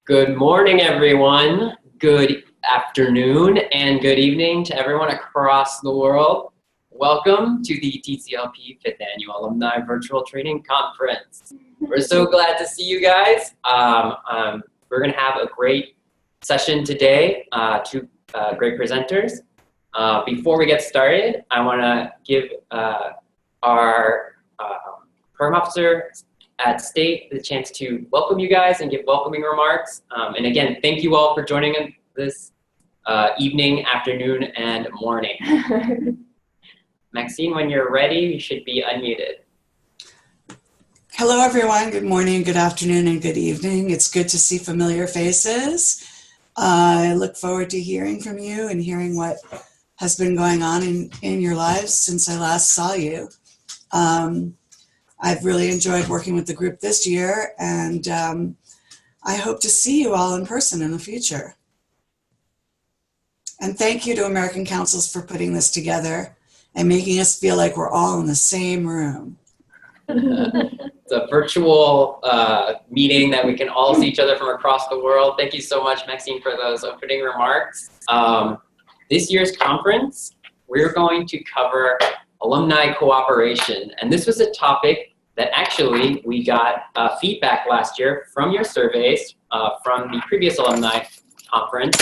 Good morning, everyone. Good afternoon and good evening to everyone across the world. Welcome to the TCLP 5th Annual Alumni Virtual Training Conference. We're so glad to see you guys. We're going to have a great session today, two great presenters. Before we get started, I want to give our program officer at State the chance to welcome you guys and give welcoming remarks. And again, thank you all for joining us this evening, afternoon, and morning. Maxine, when you're ready, you should be unmuted. Hello, everyone. Good morning, good afternoon, and good evening. It's good to see familiar faces. I look forward to hearing from you and hearing what has been going on in your lives since I last saw you. I've really enjoyed working with the group this year, and I hope to see you all in person in the future. And thank you to American Councils for putting this together and making us feel like we're all in the same room. It's a virtual meeting that we can all see each other from across the world. Thank you so much, Maxine, for those opening remarks. This year's conference, we're going to cover alumni cooperation. And this was a topic that actually we got feedback last year from your surveys from the previous alumni conference,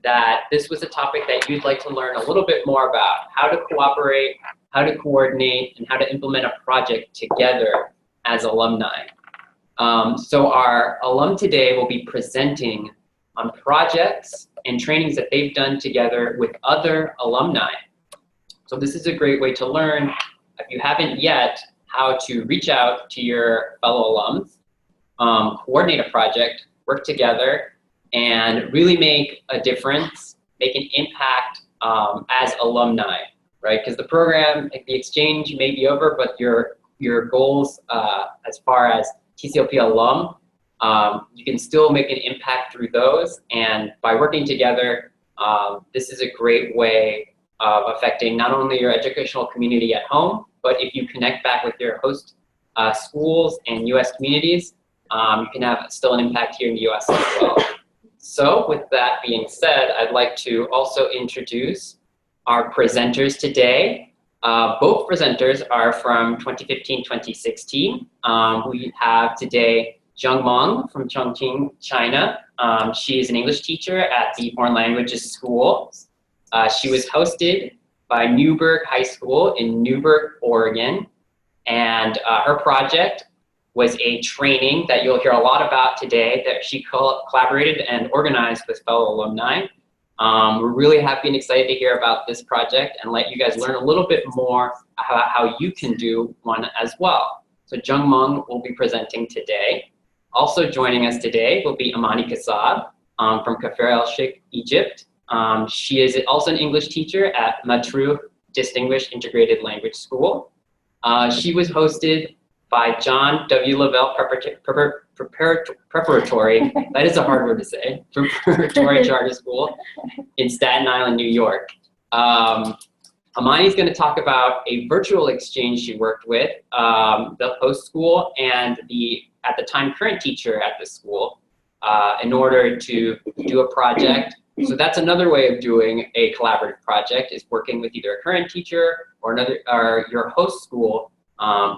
that this was a topic that you'd like to learn a little bit more about, how to cooperate, how to coordinate, and how to implement a project together as alumni. So our alum today will be presenting on projects and trainings that they've done together with other alumni. So this is a great way to learn, if you haven't yet, how to reach out to your fellow alums, coordinate a project, work together, and really make a difference, make an impact as alumni, right? Because the program, like the exchange may be over, but your goals as far as TCLP alum, you can still make an impact through those. And by working together, this is a great way of affecting not only your educational community at home, but if you connect back with your host schools and US communities, you can have still an impact here in the US as well. So with that being said, I'd like to also introduce our presenters today. Both presenters are from 2015-2016. We have today Zheng Meng from Chongqing, China. She is an English teacher at the Foreign Languages School. She was hosted by Newberg High School in Newberg, Oregon. And her project was a training that you'll hear a lot about today that she collaborated and organized with fellow alumni. We're really happy and excited to hear about this project and let you guys learn a little bit more about how you can do one as well. So Zheng Meng will be presenting today. Also joining us today will be Amany Kasab from Kafir el-Sheikh, Egypt. She is also an English teacher at Matruh Distinguished Integrated Language School. She was hosted by John W. Lavelle Preparatory, that is a hard word to say, Preparatory Charter School in Staten Island, New York. Amany is going to talk about a virtual exchange she worked with, the host school and the, at the time, current teacher at the school in order to do a project. So that's another way of doing a collaborative project, is working with either a current teacher or your host school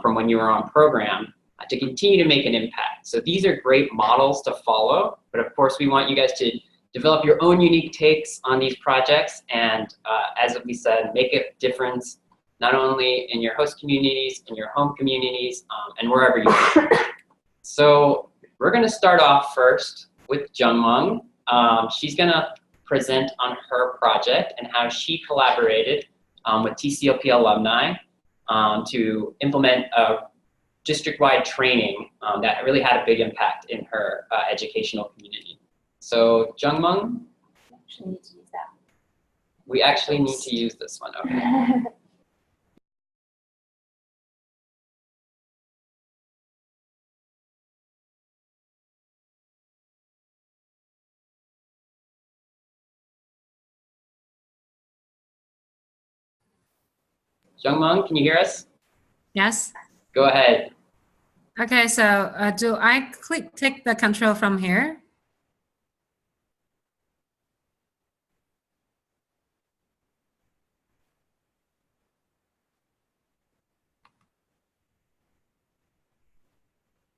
from when you were on program to continue to make an impact. So these are great models to follow, but of course we want you guys to develop your own unique takes on these projects and, as we said, make a difference not only in your host communities, in your home communities, and wherever you are. So we're going to start off first with Zheng Meng. She's going to present on her project and how she collaborated with TCLP alumni to implement a district-wide training that really had a big impact in her educational community. So Zheng Meng? We actually need to use this one, okay. Zheng Meng, can you hear us? Yes. Go ahead. Okay, so do I take the control from here?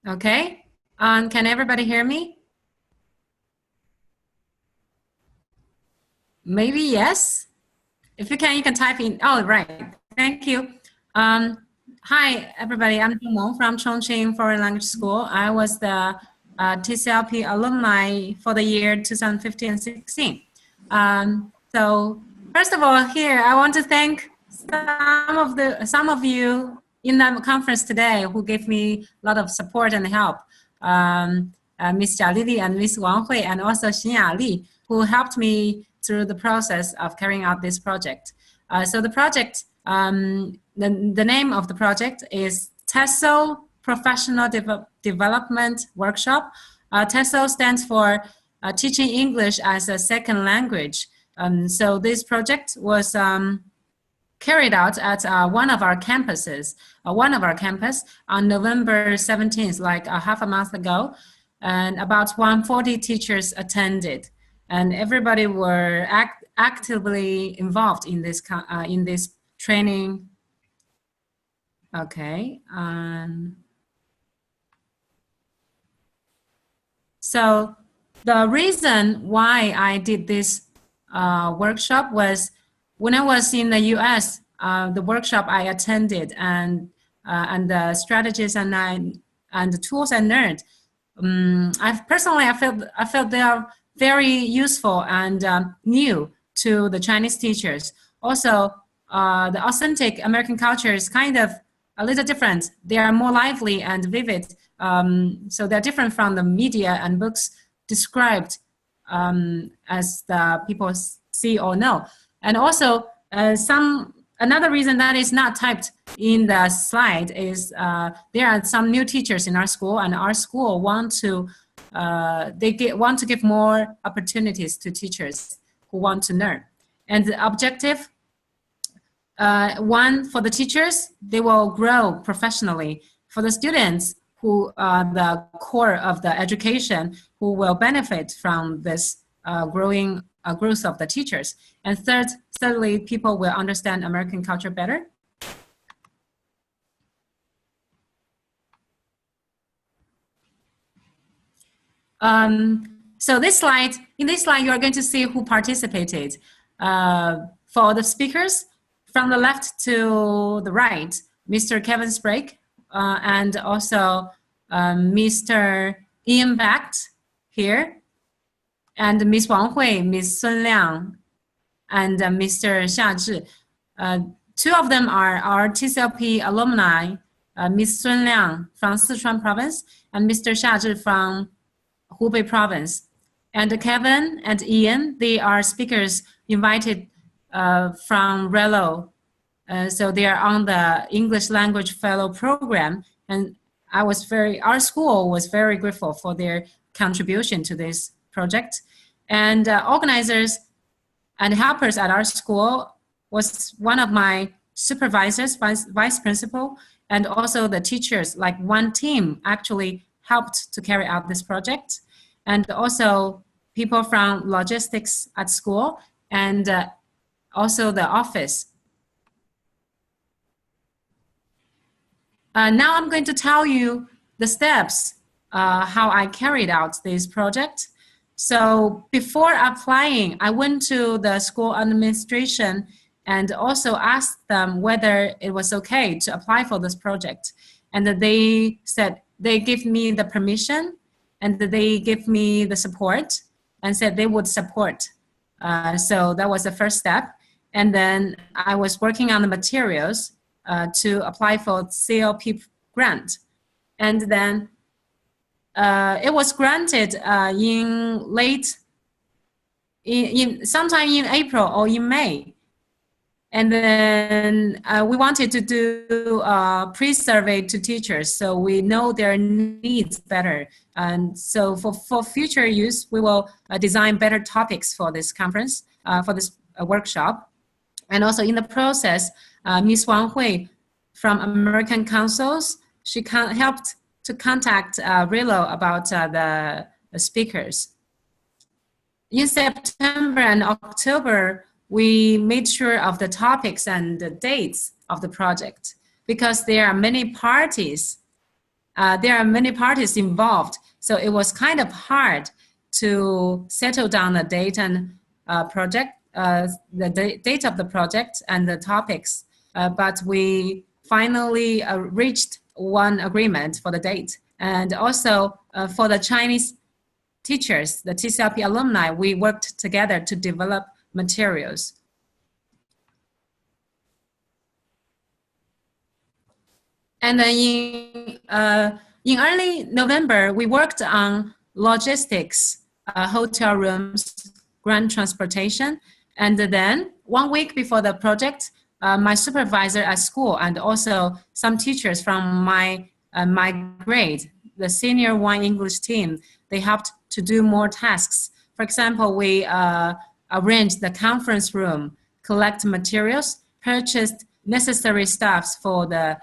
Okay. Can everybody hear me? Maybe yes. If you can type in. Oh, right. Thank you. Hi, everybody. I'm Zheng Meng from Chongqing Foreign Language School. I was the TCLP alumni for the year 2015 and 16. So first of all, here I want to thank some of you in the conference today who gave me a lot of support and help. Miss Jia Lili and Miss Wang Hui, and also Xin Yali, who helped me through the process of carrying out this project. So the project, the name of the project is TESOL Professional Development Workshop. TESOL stands for Teaching English as a Second Language. So this project was carried out at one of our campuses, on November 17th, like half a month ago, and about 140 teachers attended, and everybody were actively involved in this training. Okay. So the reason why I did this workshop was when I was in the US, the workshop I attended and the strategies and the tools I learned, I felt they are very useful and new to the Chinese teachers. Also, the authentic American culture is kind of a little different. They are more lively and vivid. So they're different from the media and books described as the people see or know. And also, another reason that is not typed in the slide is there are some new teachers in our school, and our school want to give more opportunities to teachers who want to learn. And the objective, one, for the teachers, they will grow professionally. For the students, who are the core of the education, who will benefit from this growing growth of the teachers. And thirdly, people will understand American culture better. So in this slide, you are going to see who participated. For the speakers, from the left to the right, Mr. Kevin Sprague, and also Mr. Ian Bacht here, and Ms. Wang Hui, Ms. Sun Liang, and Mr. Xia Zhi. Two of them are our TCLP alumni, Ms. Sun Liang from Sichuan province and Mr. Xia Zhi from Hubei province. And Kevin and Ian, they are speakers invited from RELO. So they are on the English Language Fellow Program, and our school was very grateful for their contribution to this project. And organizers and helpers at our school was one of my supervisors, vice principal, and also the teachers. Like one team actually helped to carry out this project, and also people from logistics at school, and also the office. Now I'm going to tell you the steps how I carried out this project. So before applying, I went to the school administration and also asked them whether it was okay to apply for this project. And they said they gave me the permission, and they gave me the support, and said they would support. So that was the first step. And then I was working on the materials to apply for CLP grant. And then it was granted sometime in April or in May. And then we wanted to do a pre-survey to teachers, so we know their needs better. And so for future use, we will design better topics for this conference, for this workshop. And also in the process, Ms. Wang Hui from American Councils, she helped to contact RELO about the speakers. In September and October, we made sure of the topics and the dates of the project, because there are many parties there are many parties involved. So it was kind of hard to settle down the date and project, the date of the project and the topics. But we finally reached one agreement for the date. And also for the Chinese teachers, the TCLP alumni, we worked together to develop materials. And then in early November, we worked on logistics, hotel rooms, ground transportation. And then 1 week before the project, my supervisor at school and also some teachers from my grade, the senior one English team, they helped to do more tasks. For example, we arranged the conference room, collect materials, purchased necessary stuffs for the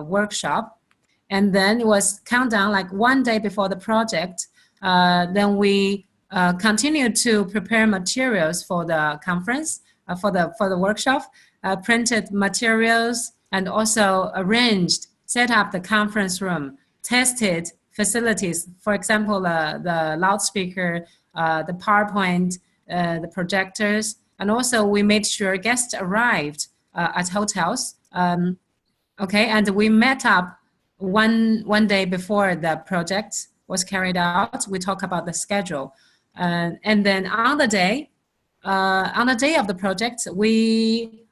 workshop, and then it was countdown like 1 day before the project. Then we continued to prepare materials for the conference, for the workshop, printed materials, and also set up the conference room, tested facilities, for example, the loudspeaker, the PowerPoint, the projectors, and also we made sure guests arrived at hotels. Okay, and we met up one day before the project was carried out. We talk about the schedule, and then on the day of the project, we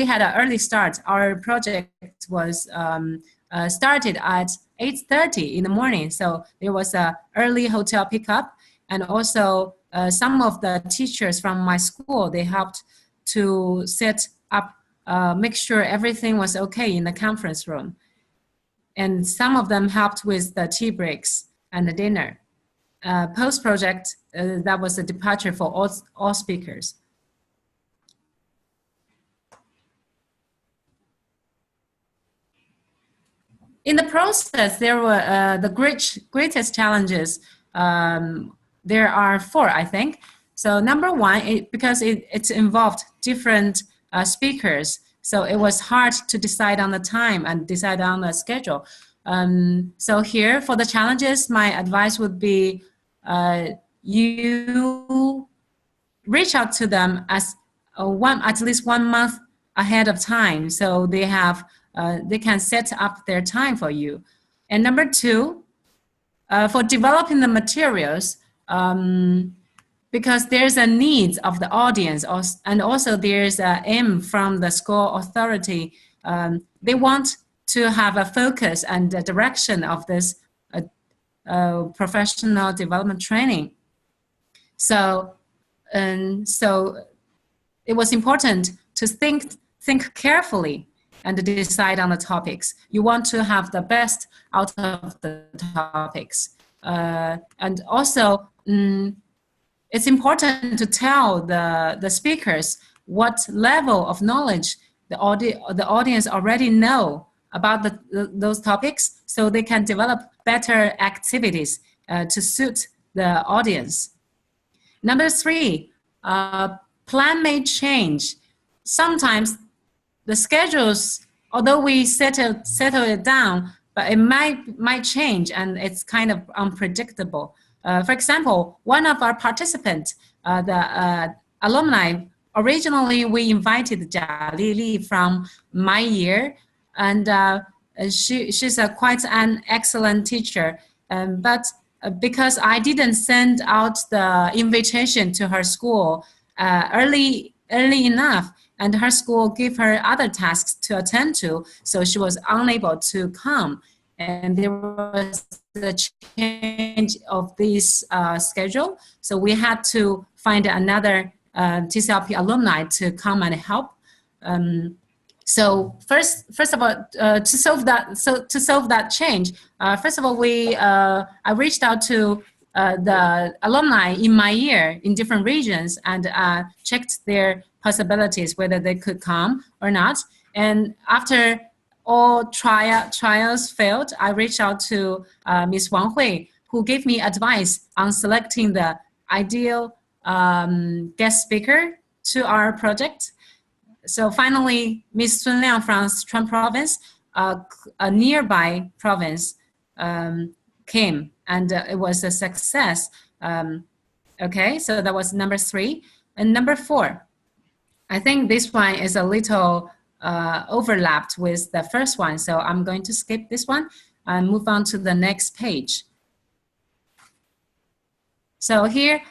had an early start. Our project was started at 8:30 in the morning, so there was an early hotel pickup, and also some of the teachers from my school, they helped to set up, make sure everything was okay in the conference room. And some of them helped with the tea breaks and the dinner. Post-project, that was a departure for all speakers. In the process, there were the greatest challenges. There are 4, I think. So number 1, because it involved different speakers, so it was hard to decide on the time and decide on the schedule. So here, for the challenges, my advice would be you reach out to them as at least 1 month ahead of time, so they can set up their time for you. And number 2, for developing the materials, because there's a need of the audience, and also there's an aim from the school authority. They want to have a focus and a direction of this professional development training. So it was important to think carefully and decide on the topics. You want to have the best out of the topics. And also, it's important to tell the speakers what level of knowledge the audience already know about those topics, so they can develop better activities to suit the audience. Number 3, plan may change. Sometimes the schedules, although we settle it down, but it might change, and it's kind of unpredictable. For example, one of our participants, the alumni, originally we invited Jia Li from my year, and she's quite an excellent teacher. But because I didn't send out the invitation to her school early enough, and her school gave her other tasks to attend to, so she was unable to come. And there was the change of this schedule, so we had to find another TCLP alumni to come and help. So first of all, to solve that change, first of all, I reached out to the alumni in my year in different regions and checked their possibilities, whether they could come or not. And after all trials failed, I reached out to Ms. Wang Hui, who gave me advice on selecting the ideal guest speaker to our project. So finally, Ms. Sun Liang from Sichuan province a nearby province came, and it was a success. Okay, so that was number 3. And number 4, I think this one is a little overlapped with the first one, so I'm going to skip this one and move on to the next page. So here,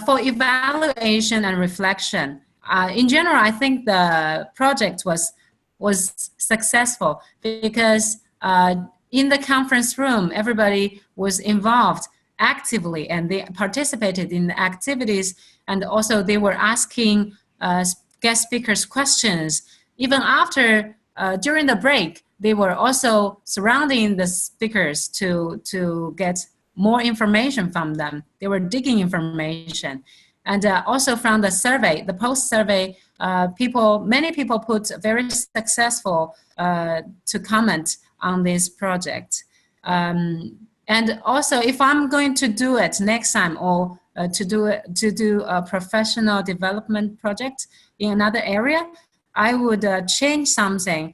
for evaluation and reflection, in general, I think the project was successful because in the conference room, everybody was involved actively and they participated in the activities, and also they were asking guest speakers questions. Even after, during the break, they were also surrounding the speakers to get more information from them. They were digging information. And also from the survey, the post-survey, many people put very successful to comment on this project. And also, if I'm going to do it next time, or to do a professional development project in another area, I would change something.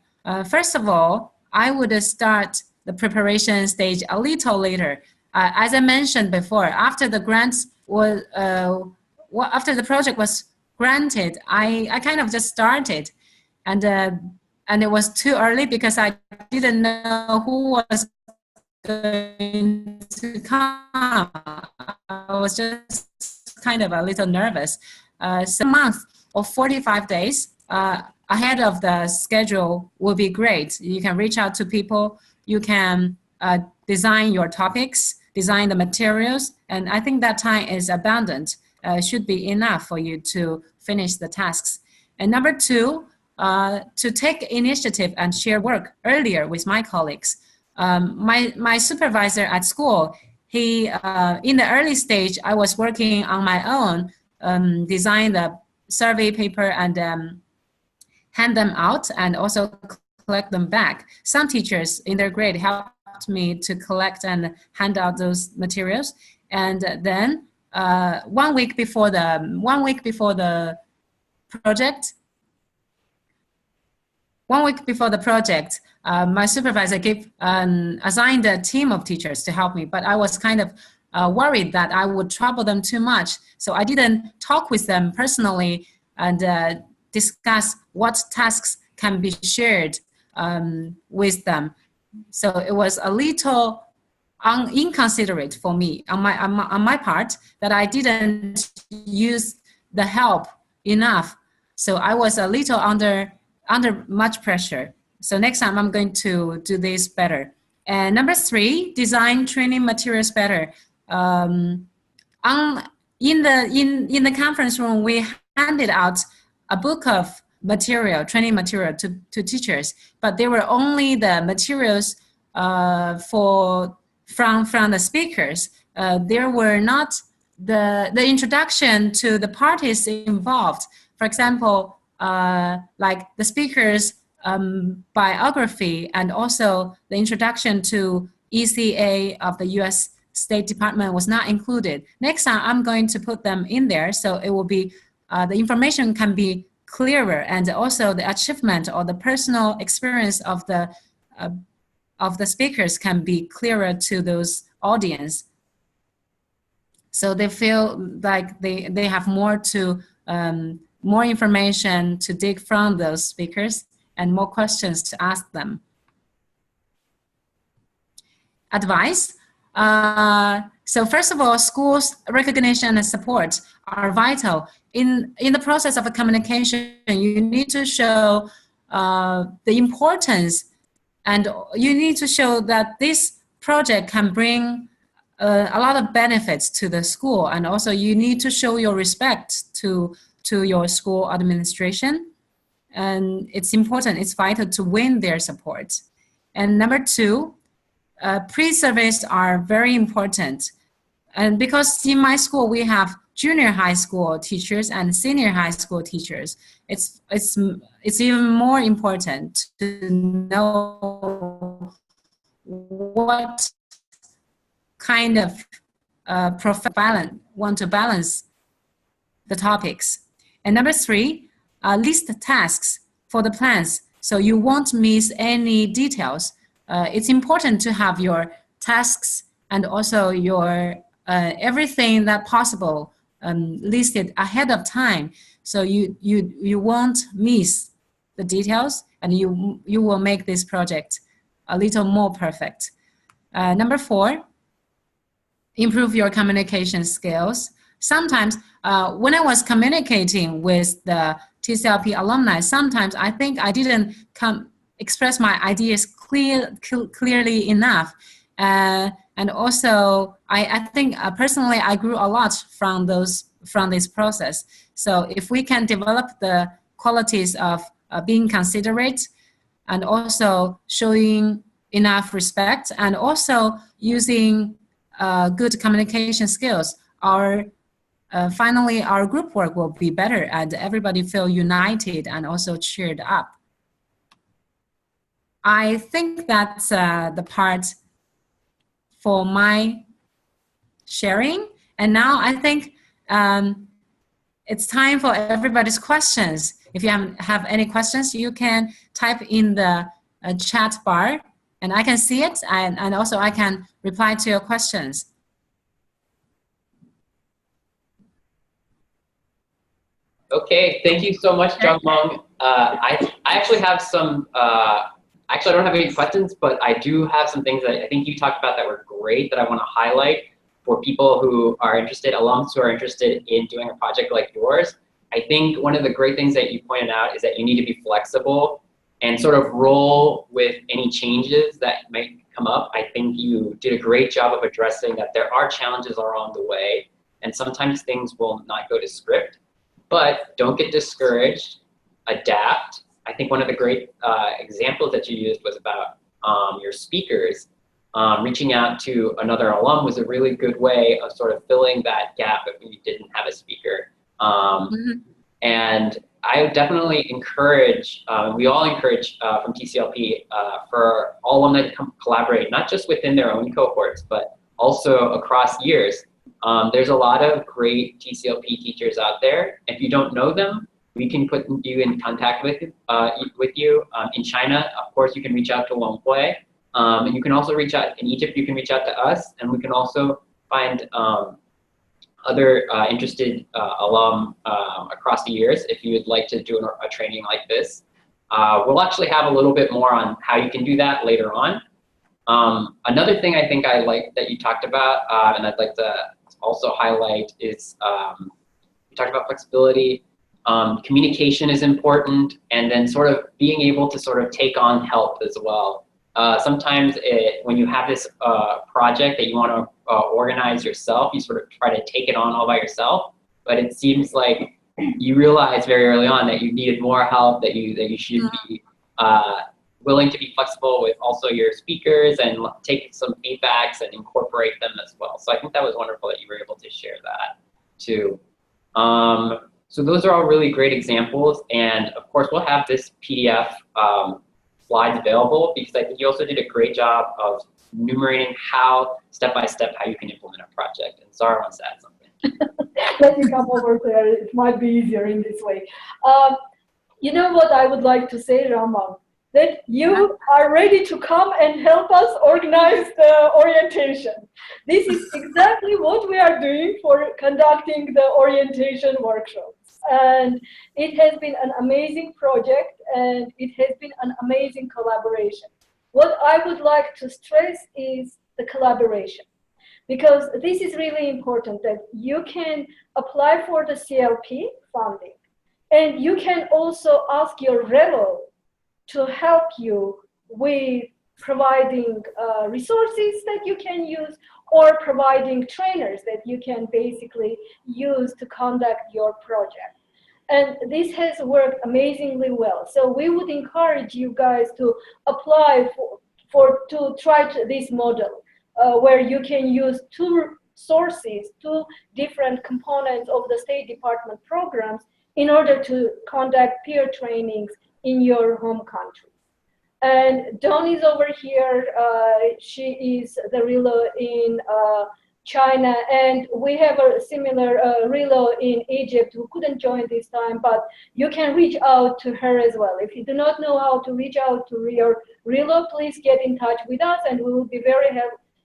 First of all, I would start the preparation stage a little later. As I mentioned before, after the grants was, after the project was granted, I kind of just started, and it was too early because I didn't know who was going to come. I was just kind of a little nervous. So a month or 45 days ahead of the schedule will be great. You can reach out to people. You can design your topics, design the materials, and I think that time is abundant. Should be enough for you to finish the tasks. And number 2, to take initiative and share work earlier with my colleagues. My supervisor at school, he in the early stage, I was working on my own, design the survey paper and hand them out and also collect them back. Some teachers in their grade helped me to collect and hand out those materials. And then 1 week before the project, my supervisor assigned a team of teachers to help me, but I was kind of worried that I would trouble them too much. So I didn't talk with them personally and discuss what tasks can be shared with them. So it was a little inconsiderate for me on my part that I didn't use the help enough. So I was a little under much pressure. So next time I'm going to do this better. And number 3, design training materials better. In the conference room, we handed out a book of training material to teachers, but they were only the materials from the speakers. There were not the introduction to the parties involved. For example, like the speaker's biography and also the introduction to ECA of the US State Department was not included. Next time, I'm going to put them in there, so it will be, the information can be clearer, and also the achievement or the personal experience of the speakers can be clearer to those audience. So they feel like they have more information to dig from those speakers and more questions to ask them. Advice. So first of all, schools' recognition and support are vital. In the process of a communication, you need to show the importance, and you need to show that this project can bring a lot of benefits to the school, and also you need to show your respect to your school administration. And it's important, it's vital to win their support. And number 2, pre-surveys are very important. And because in my school, we have junior high school teachers and senior high school teachers, it's even more important to know what kind of want to balance the topics. And number 3, list tasks for the plans. so you won't miss any details. It's important to have your tasks and also your everything that possible listed ahead of time, so you won't miss the details, and you will make this project a little more perfect. Number 4, improve your communication skills. Sometimes when I was communicating with the TCLP alumni, sometimes I think I didn't express my ideas clearly enough. And also, I think personally, I grew a lot from this process. So if we can develop the qualities of being considerate, and also showing enough respect, and also using good communication skills, finally our group work will be better, and everybody feel united and also cheered up. I think that's the part for my sharing. And now I think it's time for everybody's questions. If you have any questions, you can type in the chat bar, and I can see it, and also I can reply to your questions. Okay, thank you so much, Zheng Meng. I actually have some, actually I don't have any questions, but I do have some things that I think you talked about that were great that I want to highlight for people who are interested, alums who are interested in doing a project like yours. I think one of the great things that you pointed out is that you need to be flexible and sort of roll with any changes that might come up. I think you did a great job of addressing that there are challenges along the way, and sometimes things will not go to script. But don't get discouraged, adapt. I think one of the great examples that you used was about your speakers. Reaching out to another alum was a really good way of sort of filling that gap if you didn't have a speaker. And I would definitely encourage, we all encourage from TCLP for all alumni to collaborate, not just within their own cohorts, but also across years. There's a lot of great TCLP teachers out there. If you don't know them, we can put you in contact with you. In China, of course, you can reach out to Wang Hui. And you can also reach out, in Egypt, you can reach out to us, and we can also find other interested alum across the years if you would like to do a training like this. We'll actually have a little bit more on how you can do that later on. Another thing I think I like that you talked about, and I'd like to also highlight, is you talked about flexibility. Communication is important, and then sort of being able to sort of take on help as well. Sometimes when you have this project that you want to organize yourself, you sort of try to take it on all by yourself, but it seems like you realize very early on that you needed more help, that you should be willing to be flexible with also your speakers and take some feedbacks and incorporate them as well. So I think that was wonderful that you were able to share that too. So those are all really great examples, and of course we'll have this PDF slides available, because I think you also did a great job of enumerating how, step by step, how you can implement a project. And Zara wants to add something. Let me come over there. It might be easier in this way. You know what I would like to say, Zheng Meng? That you are ready to come and help us organize the orientation. This is exactly what we are doing for conducting the orientation workshops. And it has been an amazing project, and it has been an amazing collaboration. What I would like to stress is the collaboration, because this is really important, that you can apply for the CLP funding, and you can also ask your fellow to help you with providing resources that you can use, or providing trainers that you can basically use to conduct your project. And this has worked amazingly well. So we would encourage you guys to apply to try this model where you can use two sources, two different components of the State Department programs in order to conduct peer trainings in your home country. And Dawn is over here. She is the RELO in China, and we have a similar Relo in Egypt who couldn't join this time, but you can reach out to her as well. If you do not know how to reach out to your Relo, please get in touch with us, and we will be very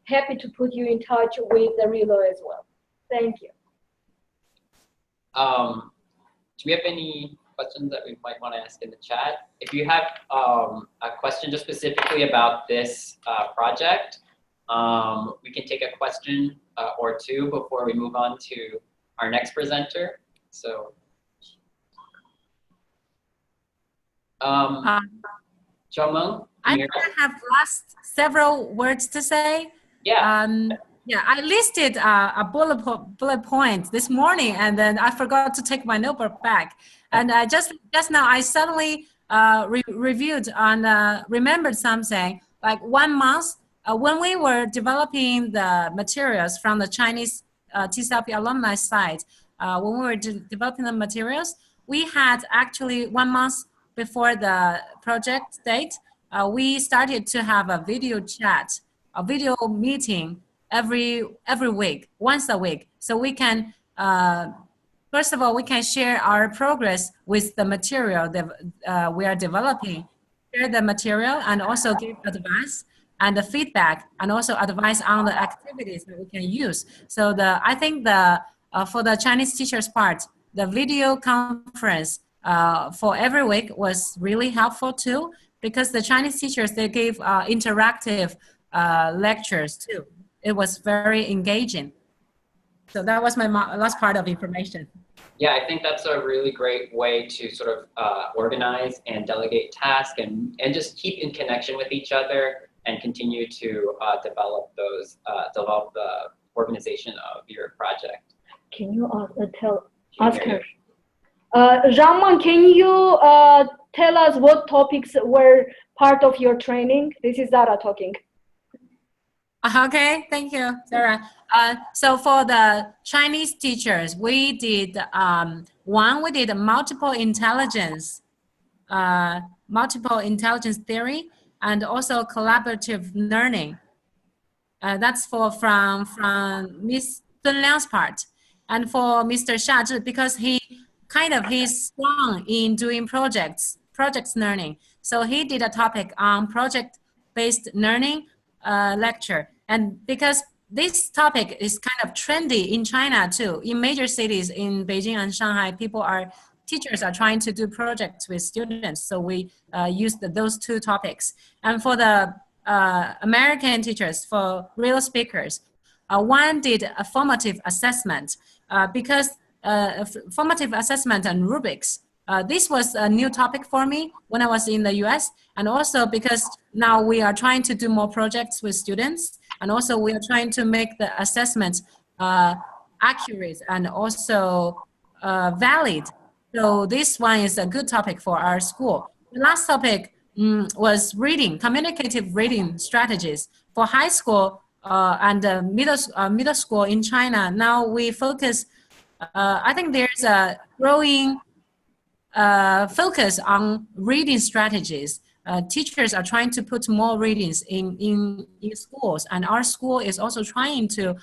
happy to put you in touch with the Relo as well. Thank you. Do we have any questions that we might want to ask in the chat? If you have a question just specifically about this project, we can take a question or two before we move on to our next presenter. So, Zheng Meng, I have last several words to say. Yeah. Yeah, I listed a bullet point this morning, and then I forgot to take my notebook back. And just now, I suddenly reviewed and remembered something. Like 1 month, when we were developing the materials from the Chinese TCLP alumni side, when we were developing the materials, we had actually 1 month before the project date, we started to have a video chat, a video meeting every week, once a week. So we can, first of all, we can share our progress with the material that we are developing, share the material, and also give advice and the feedback, and also advice on the activities that we can use. So I think for the Chinese teachers part, the video conference for every week was really helpful too, because the Chinese teachers, they gave interactive lectures too. It was very engaging. So that was my last part of information. Yeah, I think that's a really great way to sort of organize and delegate tasks and just keep in connection with each other and continue to develop the organization of your project. Can you ask her? Zheng Meng, can you tell us what topics were part of your training? This is Zara talking. Okay, thank you, Sarah. So for the Chinese teachers, we did we did multiple intelligence theory, and also collaborative learning. That's from Miss Dun Liang's part. And for Mr. Xia Zhi, because he's strong in doing projects learning. So he did a topic on project-based learning lecture. And because this topic is kind of trendy in China too, in major cities in Beijing and Shanghai, teachers are trying to do projects with students. So we used those two topics. And for the American teachers, for real speakers, one did a formative assessment because formative assessment and rubrics. This was a new topic for me when I was in the US, and also because now we are trying to do more projects with students, and also we are trying to make the assessment accurate and also valid. So this one is a good topic for our school. The last topic was reading, communicative reading strategies for high school and middle school in China. Now we focus, I think there's a growing focus on reading strategies. Teachers are trying to put more readings in schools, and our school is also trying to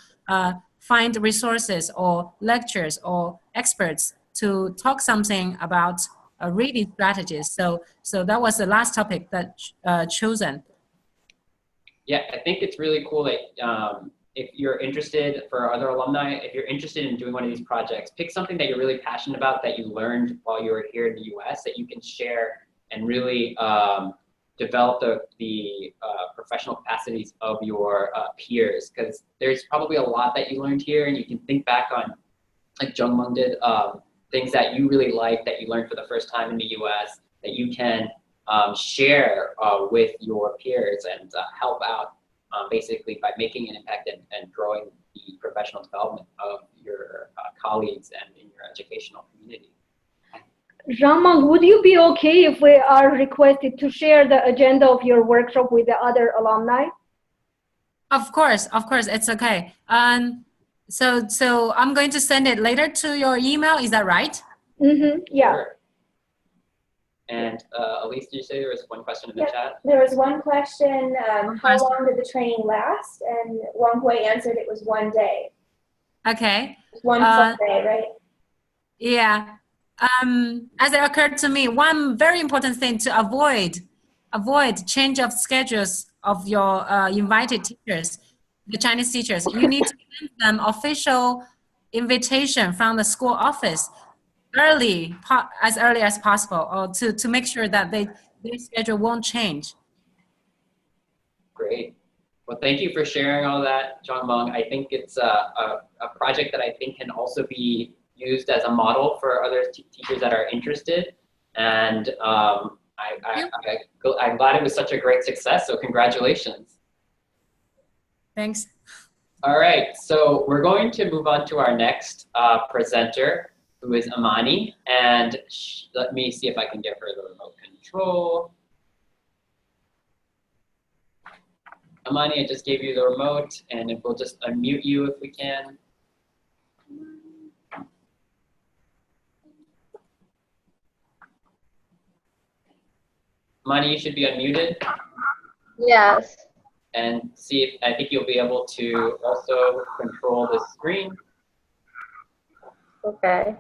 find resources or lectures or experts to talk something about reading strategies. So that was the last topic that chosen. Yeah, I think it's really cool that if you're interested, for other alumni, if you're interested in doing one of these projects, pick something that you're really passionate about that you learned while you were here in the US that you can share and really develop the professional capacities of your peers, because there's probably a lot that you learned here, and you can think back on, like Zheng Meng did, things that you really like that you learned for the first time in the US that you can share with your peers and help out basically by making an impact and growing the professional development of your colleagues and in your educational community. Zheng Meng, would you be okay if we are requested to share the agenda of your workshop with the other alumni? Of course, it's okay. So I'm going to send it later to your email. Is that right? Mm-hmm. Yeah. Sure. And Elise, did you say there was one question in the chat? There was one question, how long did the training last? And one boy answered it was 1 day. Okay. One full day, right? Yeah. As it occurred to me, one very important thing to avoid change of schedules of your invited teachers, the Chinese teachers. You need to send them official invitation from the school office as early as possible, or to make sure that their schedule won't change. Great. Well, thank you for sharing all that, Zheng Meng. I think it's a project that I think can also be used as a model for other teachers that are interested. And I'm glad it was such a great success. So congratulations. Thanks. All right, so we're going to move on to our next presenter, who is Amany. And let me see if I can give her the remote control. Amany, I just gave you the remote, and we'll just unmute you if we can. Amany, you should be unmuted. Yes. And see if, I think you'll be able to also control the screen. Okay.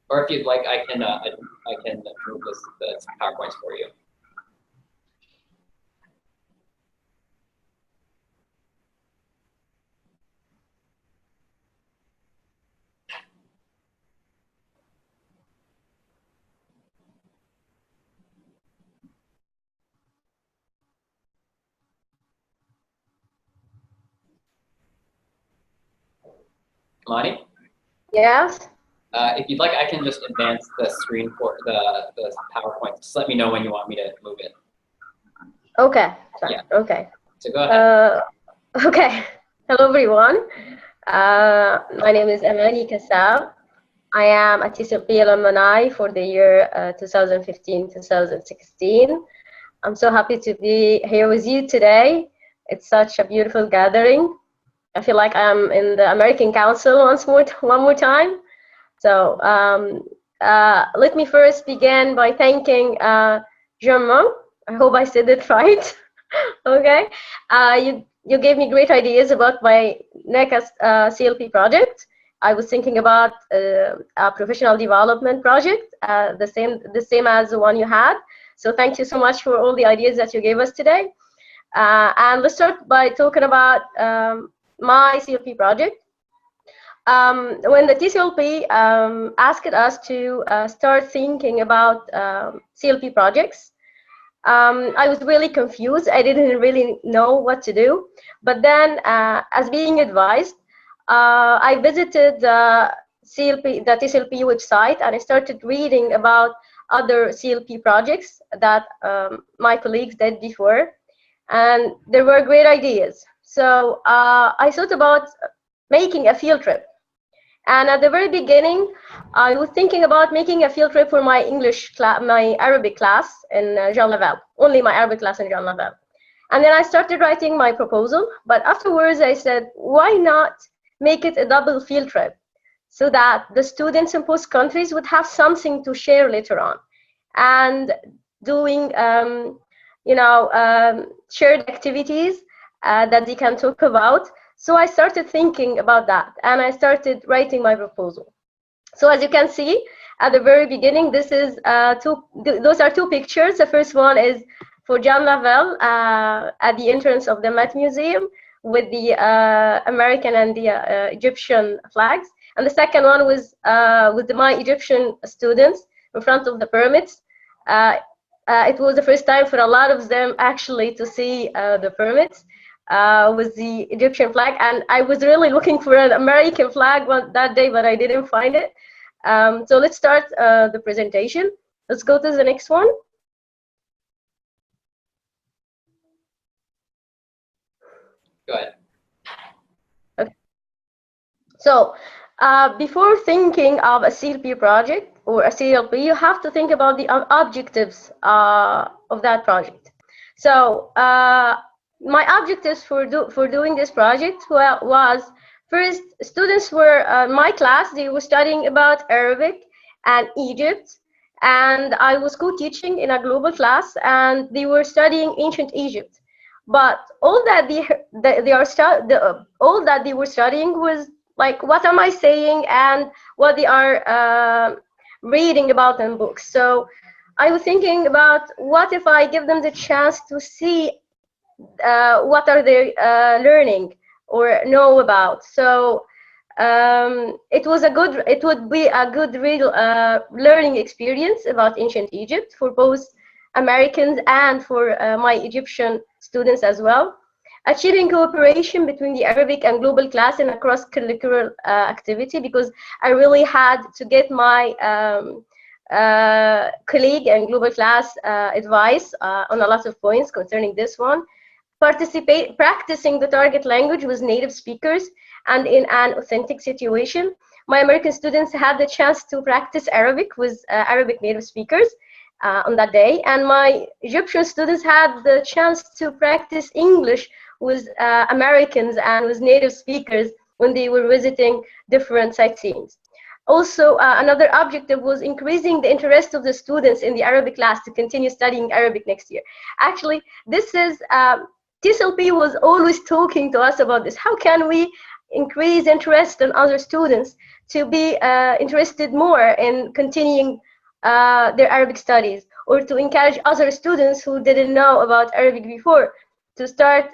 Or if you'd like, I can move the PowerPoints for you. Amany? Yes. If you'd like, I can just advance the screen for the PowerPoint. Just let me know when you want me to move it. Okay. Sorry. Yeah. Okay. So go ahead. Okay. Hello, everyone. My name is Amany Kasab. I am a TCLP alumni for the year 2015-2016. I'm so happy to be here with you today. It's such a beautiful gathering. I feel like I'm in the American Council one more time. So let me first begin by thanking Zheng Meng. I hope I said it right. Okay. You gave me great ideas about my next CLP project. I was thinking about a professional development project, the same as the one you had. So thank you so much for all the ideas that you gave us today. And let's start by talking about my CLP project. When the TCLP asked us to start thinking about CLP projects, I was really confused. I didn't really know what to do. But then, as being advised, I visited the TCLP website, and I started reading about other CLP projects that my colleagues did before. And there were great ideas. So I thought about making a field trip. And at the very beginning, I was thinking about making a field trip for my my Arabic class in Jean Laval, only my Arabic class in Jean Laval. And then I started writing my proposal. But afterwards, I said, why not make it a double field trip so that the students in both countries would have something to share later on, and doing shared activities that they can talk about. So I started thinking about that, and I started writing my proposal. So as you can see at the very beginning, those are two pictures. The first one is for Jean Laval at the entrance of the Met Museum with the American and the Egyptian flags. And the second one was with my Egyptian students in front of the pyramids. It was the first time for a lot of them actually to see the pyramids with the Egyptian flag. And I was really looking for an American flag that day, but I didn't find it. So let's start the presentation. Let's go to the next one. Go ahead. Okay. So before thinking of a CLP project or a CLP, you have to think about the objectives of that project. So my objectives for doing this project was, first, students were, my class, they were studying about Arabic and Egypt. And I was co-teaching in a global class, and they were studying ancient Egypt. But all that all that they were studying was like, what am I saying and what they are reading about in books. So I was thinking about, what if I give them the chance to see what are they learning or know about. So it would be a good real learning experience about ancient Egypt for both Americans and for my Egyptian students as well. Achieving cooperation between the Arabic and global class in a cross-curricular activity, because I really had to get my colleague and global class advice on a lot of points concerning this one. Practicing the target language with native speakers and in an authentic situation. My American students had the chance to practice Arabic with Arabic native speakers on that day, and my Egyptian students had the chance to practice English with Americans and with native speakers when they were visiting different sightseeings. Also, another objective was increasing the interest of the students in the Arabic class to continue studying Arabic next year. Actually, this is TCLP was always talking to us about this. How can we increase interest in other students to be interested more in continuing their Arabic studies, or to encourage other students who didn't know about Arabic before to start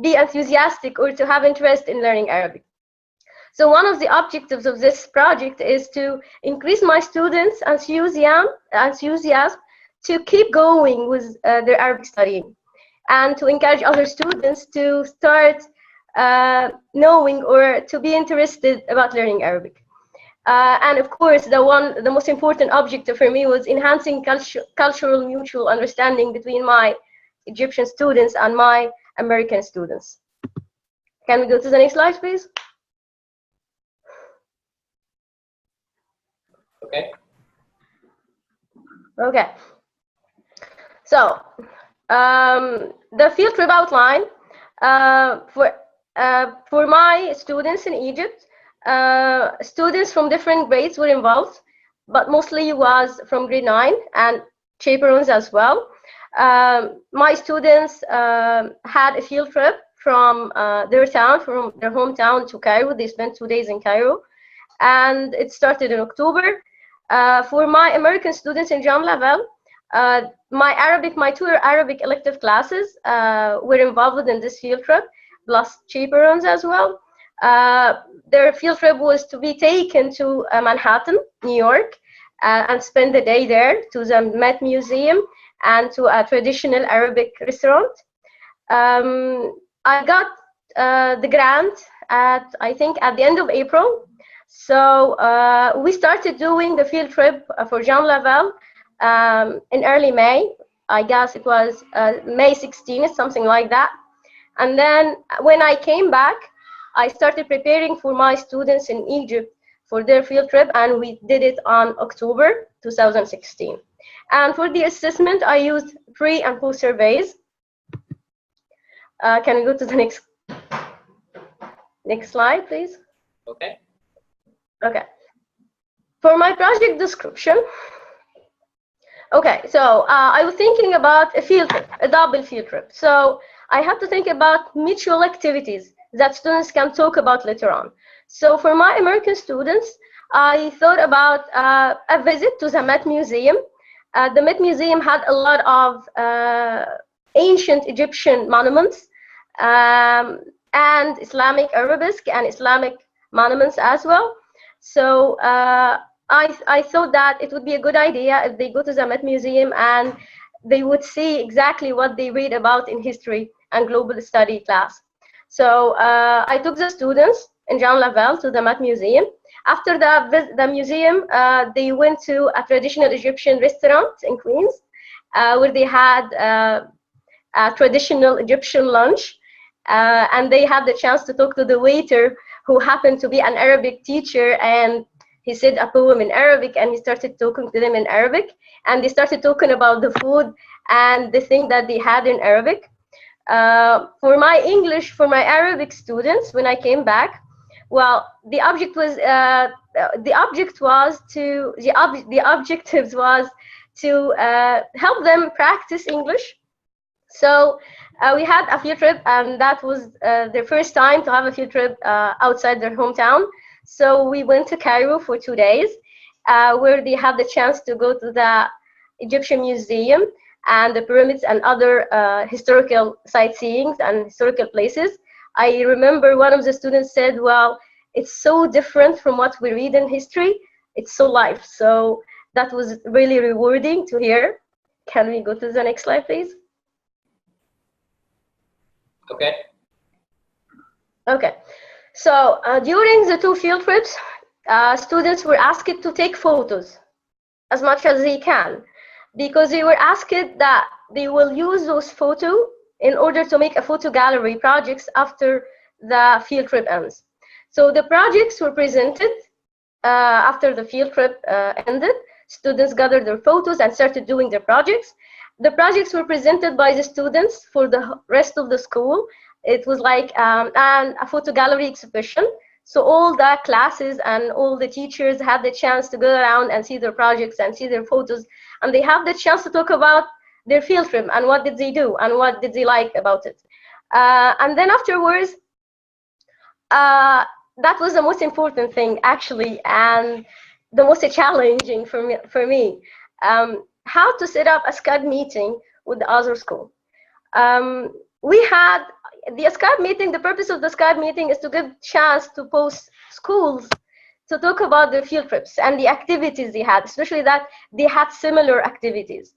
be enthusiastic or to have interest in learning Arabic. So one of the objectives of this project is to increase my students' enthusiasm to keep going with their Arabic studying, and to encourage other students to start knowing or to be interested about learning Arabic. And of course, the most important objective for me was enhancing cultural mutual understanding between my Egyptian students and my American students. Can we go to the next slide, please? Okay. Okay. So the field trip outline for my students in Egypt, students from different grades were involved, but mostly was from grade 9 and chaperones as well. My students had a field trip from their town, from their hometown to Cairo. They spent 2 days in Cairo, and it started in October. For my American students in Jean Laval, my two Arabic elective classes were involved in this field trip, plus chaperones as well. Their field trip was to be taken to Manhattan, New York, and spend the day there, to the Met Museum and to a traditional Arabic restaurant. I got the grant I think at the end of April. So we started doing the field trip for Jean Laval in early May. I guess it was May 16th, something like that. And then when I came back, I started preparing for my students in Egypt for their field trip, and we did it on October 2016. And for the assessment, I used pre and post surveys. Can we go to the next slide, please? Okay. Okay. For my project description, okay, so I was thinking about a field trip, a double field trip. So I had to think about mutual activities that students can talk about later on. So for my American students, I thought about a visit to the Met Museum. The Met Museum had a lot of ancient Egyptian monuments and Islamic arabesque and Islamic monuments as well. So I thought that it would be a good idea if they go to the Met Museum and they would see exactly what they read about in history and global study class. So I took the students in Jean Laval to the Met Museum. After the museum, they went to a traditional Egyptian restaurant in Queens, where they had a traditional Egyptian lunch. And they had the chance to talk to the waiter, who happened to be an Arabic teacher, and he said a poem in Arabic, and he started talking to them in Arabic, and they started talking about the food and the thing that they had in Arabic. For my English, for my Arabic students, when I came back, well, the objectives was to help them practice English. So we had a field trip, and that was their first time to have a field trip outside their hometown. So we went to Cairo for 2 days, where they had the chance to go to the Egyptian Museum and the pyramids and other historical sightseeings and historical places. I remember one of the students said, well, it's so different from what we read in history. It's so live. So that was really rewarding to hear. Can we go to the next slide, please? Okay. Okay. So during the 2 field trips, students were asked to take photos as much as they can, because they were asked that they will use those photos in order to make a photo gallery projects after the field trip ends. So the projects were presented after the field trip ended. Students gathered their photos and started doing their projects. The projects were presented by the students for the rest of the school. It was like a photo gallery exhibition. So all the classes and all the teachers had the chance to go around and see their projects and see their photos. And they have the chance to talk about their field trip and what did they do and what did they like about it. And then afterwards, that was the most important thing, actually, and the most challenging for me. How to set up a Skype meeting with the other school. We had the Skype meeting. The purpose of the Skype meeting is to give chance to both schools to talk about their field trips and the activities they had, especially that they had similar activities,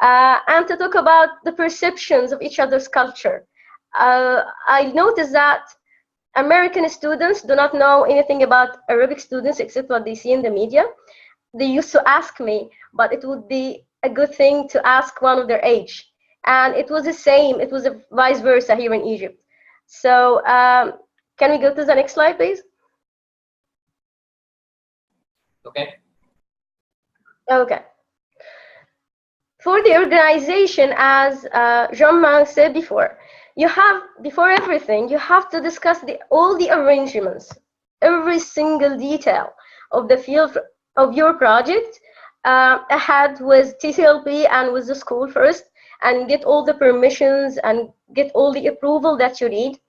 and to talk about the perceptions of each other's culture. I noticed that American students do not know anything about Arabic students except what they see in the media. They used to ask me, but it would be a good thing to ask one of their age. And it was the same, it was a vice versa here in Egypt. So can we go to the next slide, please? Okay. Okay. For the organization, as Zheng Meng said before, you have, before everything, you have to discuss all the arrangements, every single detail of the field of your project ahead with TCLP and with the school first, and get all the permissions and get all the approval that you need.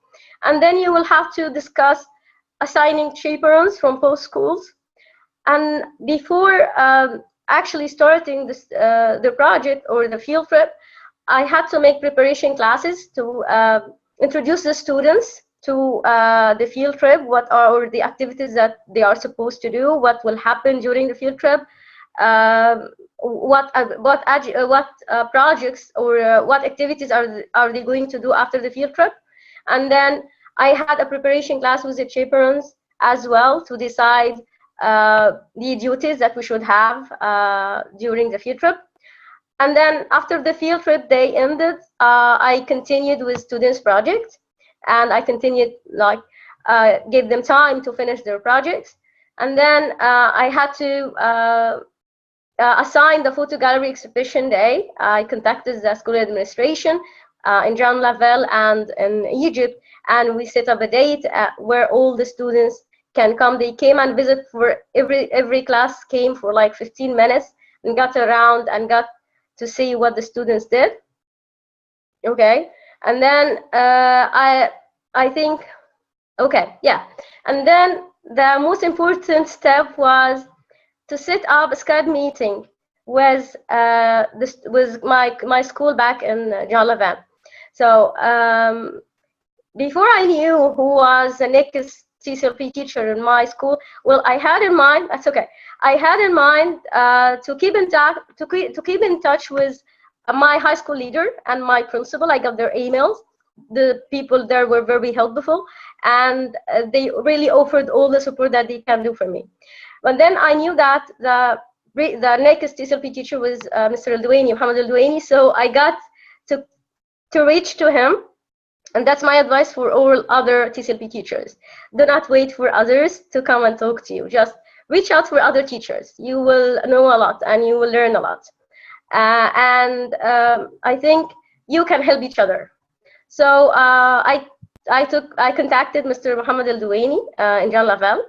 And then you will have to discuss assigning chaperones from both schools. And before actually starting this, the project or the field trip, I had to make preparation classes to introduce the students to the field trip, what are the activities that they are supposed to do, what will happen during the field trip, what projects or what activities are they going to do after the field trip. And then I had a preparation class with the chaperones as well to decide the duties that we should have during the field trip. And then after the field trip day ended, I continued with students' projects, and I continued like give them time to finish their projects. And then I had to assign the photo gallery exhibition day. I contacted the school administration in Jean Lavelle and in Egypt, and we set up a date where all the students can come. They came and visit for every class came for like 15 minutes and got around and got to see what the students did. Okay, and then I think, okay, yeah, and then the most important step was to set up a Skype meeting with my school back in Jean Lavelle. So before I knew who was the next TCLP teacher in my school, well, I had in mind, that's okay, I had in mind to keep in touch with my high school leader and my principal. I got their emails. The people there were very helpful, and they really offered all the support that they can do for me. But then I knew that the next TCLP teacher was Mr. Al-Duwaini, Muhammad Al-Duwaini, so I got to reach to him. And that's my advice for all other TCLP teachers. Do not wait for others to come and talk to you. Just reach out for other teachers. You will know a lot and you will learn a lot. I think you can help each other. So I contacted Mr. Mohammed Al Duwaini in Jean Laval,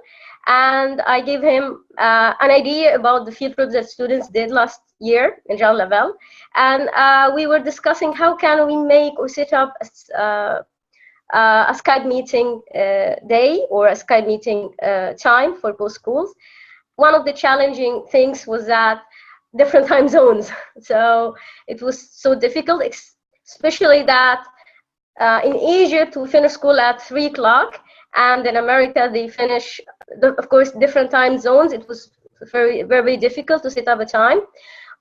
and I gave him an idea about the field trips that students did last year in Jean Laval, and we were discussing how can we make or set up a Skype meeting day or a Skype meeting time for both schools. One of the challenging things was that different time zones. So it was so difficult, especially that in Egypt we finish school at 3 o'clock, and in America they finish, of course, different time zones. It was very, very difficult to set up a time.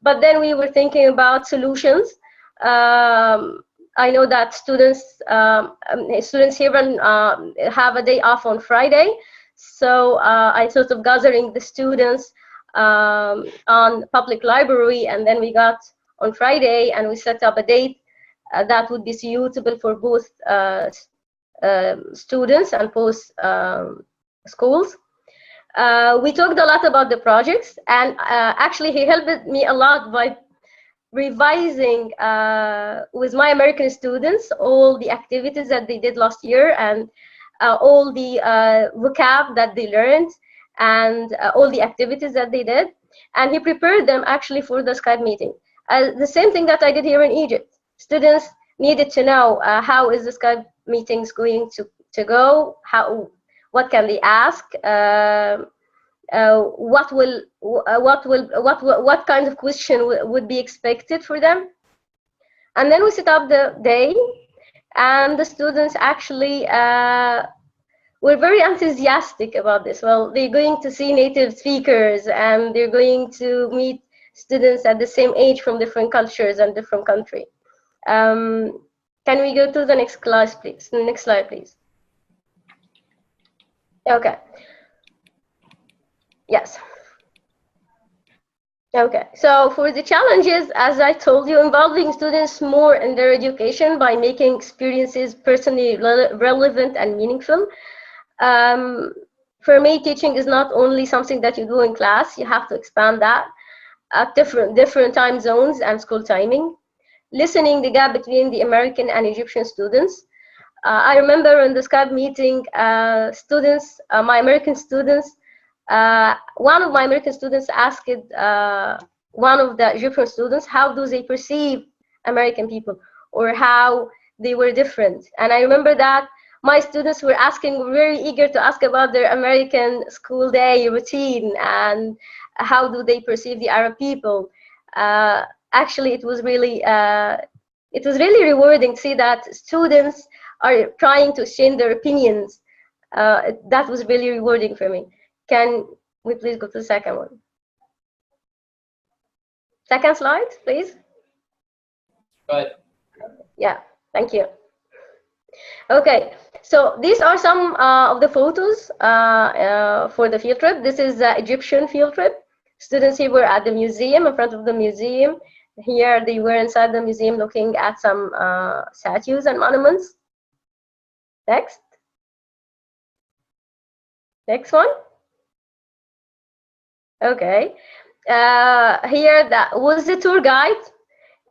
But then we were thinking about solutions. I know that students here have a day off on Friday, so I thought of gathering the students on public library, and then we got on Friday and we set up a date that would be suitable for both students and both schools. We talked a lot about the projects, and actually he helped me a lot by revising with my American students all the activities that they did last year, and all the vocab that they learned, and all the activities that they did, and he prepared them actually for the Skype meeting. The same thing that I did here in Egypt. Students needed to know how is the Skype meetings going to go, what can they ask, what kind of question would be expected for them. And then we set up the day, and the students actually were very enthusiastic about this. Well, they're going to see native speakers, and they're going to meet students at the same age from different cultures and different countries. Can we go to the next class, please? Next slide, please. Okay. Yes. Okay, so for the challenges, as I told you, involving students more in their education by making experiences personally relevant and meaningful. For me, teaching is not only something that you do in class, you have to expand that at different time zones and school timing. Listening the gap between the American and Egyptian students. I remember in the Skype meeting, my American students, one of my American students asked one of the Egyptian students, how do they perceive American people, or how they were different. And I remember that my students were very eager to ask about their American school day routine and how do they perceive the Arab people. Actually, it was really rewarding to see that students are trying to exchange their opinions. That was really rewarding for me. Can we please go to the second one? Second slide, please. Good. Yeah, thank you. Okay, so these are some of the photos for the field trip. This is the Egyptian field trip. Students here were at the museum, in front of the museum. Here they were inside the museum looking at some statues and monuments. Next. Next one. Okay. Here that was the tour guide,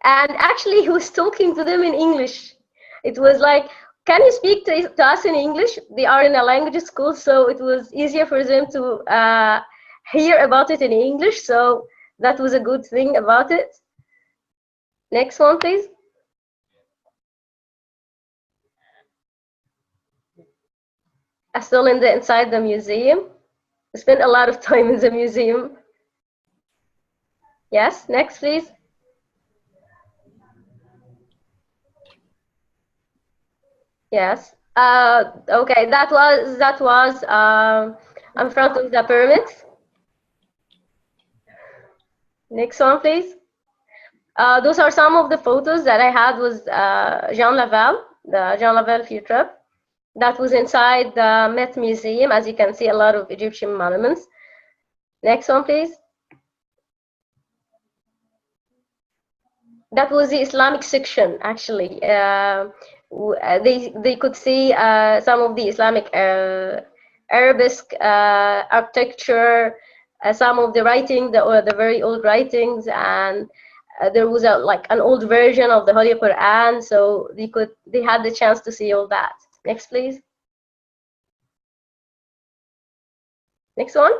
and actually he was talking to them in English. It was like, can you speak to us in English? They are in a language school, so it was easier for them to hear about it in English. So that was a good thing about it. Next one, please. Still inside the museum. We spent a lot of time in the museum. Yes, next, please. Yes. Okay, that was in front of the pyramids. Next one, please. Those are some of the photos that I had with Jean Laval, the Jean Laval field trip. That was inside the Met Museum. As you can see, a lot of Egyptian monuments. Next one, please. That was the Islamic section, actually. They could see some of the Islamic Arabesque architecture, some of the writing, the very old writings, and there was like an old version of the Holy Quran, so they had the chance to see all that. Next, please. Next one.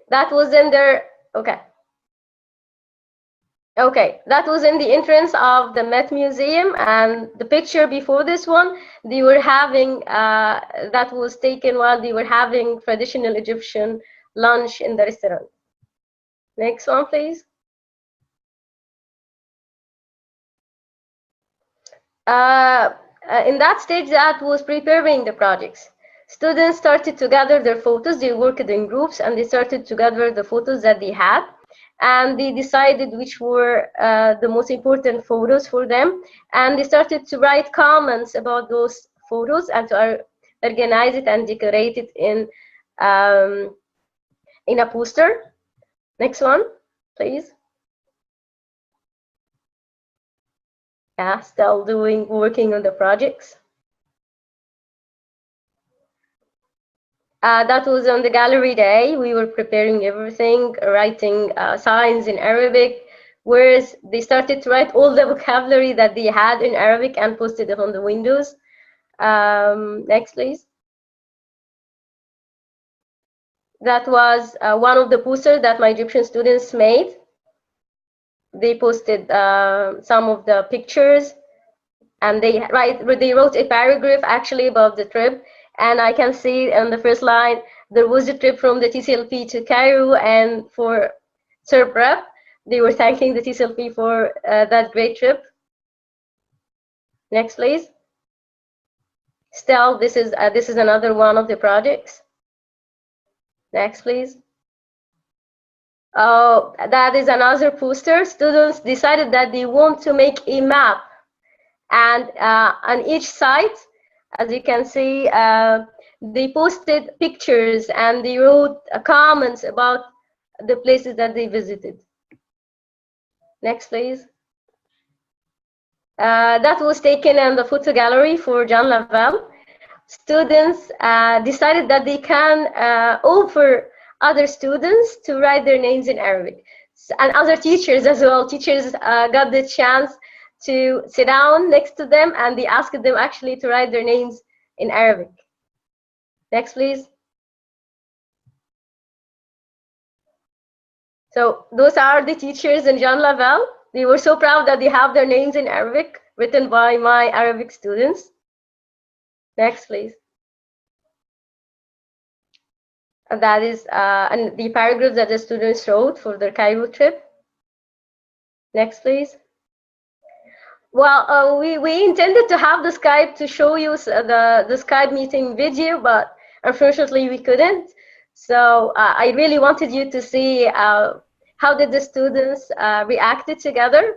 That was in their, okay. Okay, that was in the entrance of the Met Museum, and the picture before this one, they were having, that was taken while they were having traditional Egyptian lunch in the restaurant. Next one, please. In that stage, that was preparing the projects. Students started to gather their photos. They worked in groups, and they started to gather the photos that they had. And they decided which were the most important photos for them. And they started to write comments about those photos and to organize it and decorate it in a poster. Next one, please. Yeah, still working on the projects. That was on the gallery day. We were preparing everything, writing signs in Arabic, whereas they started to write all the vocabulary that they had in Arabic and posted it on the windows. Next, please. That was one of the posters that my Egyptian students made. They posted some of the pictures, and they wrote a paragraph actually about the trip. And I can see on the first line, there was a trip from the TCLP to Cairo, and for Sir Prep, they were thanking the TCLP for that great trip. Next, please. Still, this is another one of the projects. Next, please. Oh, that is another poster. Students decided that they want to make a map, and on each site, as you can see, they posted pictures and they wrote comments about the places that they visited. Next, please. That was taken in the photo gallery for Jean Laval. Students decided that they can offer other students to write their names in Arabic. And other teachers as well. Teachers got the chance to sit down next to them, and they asked them actually to write their names in Arabic. Next, please. So those are the teachers in Jean Laval. They were so proud that they have their names in Arabic, written by my Arabic students. Next, please. And that is and the paragraph that the students wrote for their Cairo trip. Next, please. Well, we intended to have the Skype to show you the Skype meeting video, but unfortunately we couldn't. So I really wanted you to see how did the students reacted together.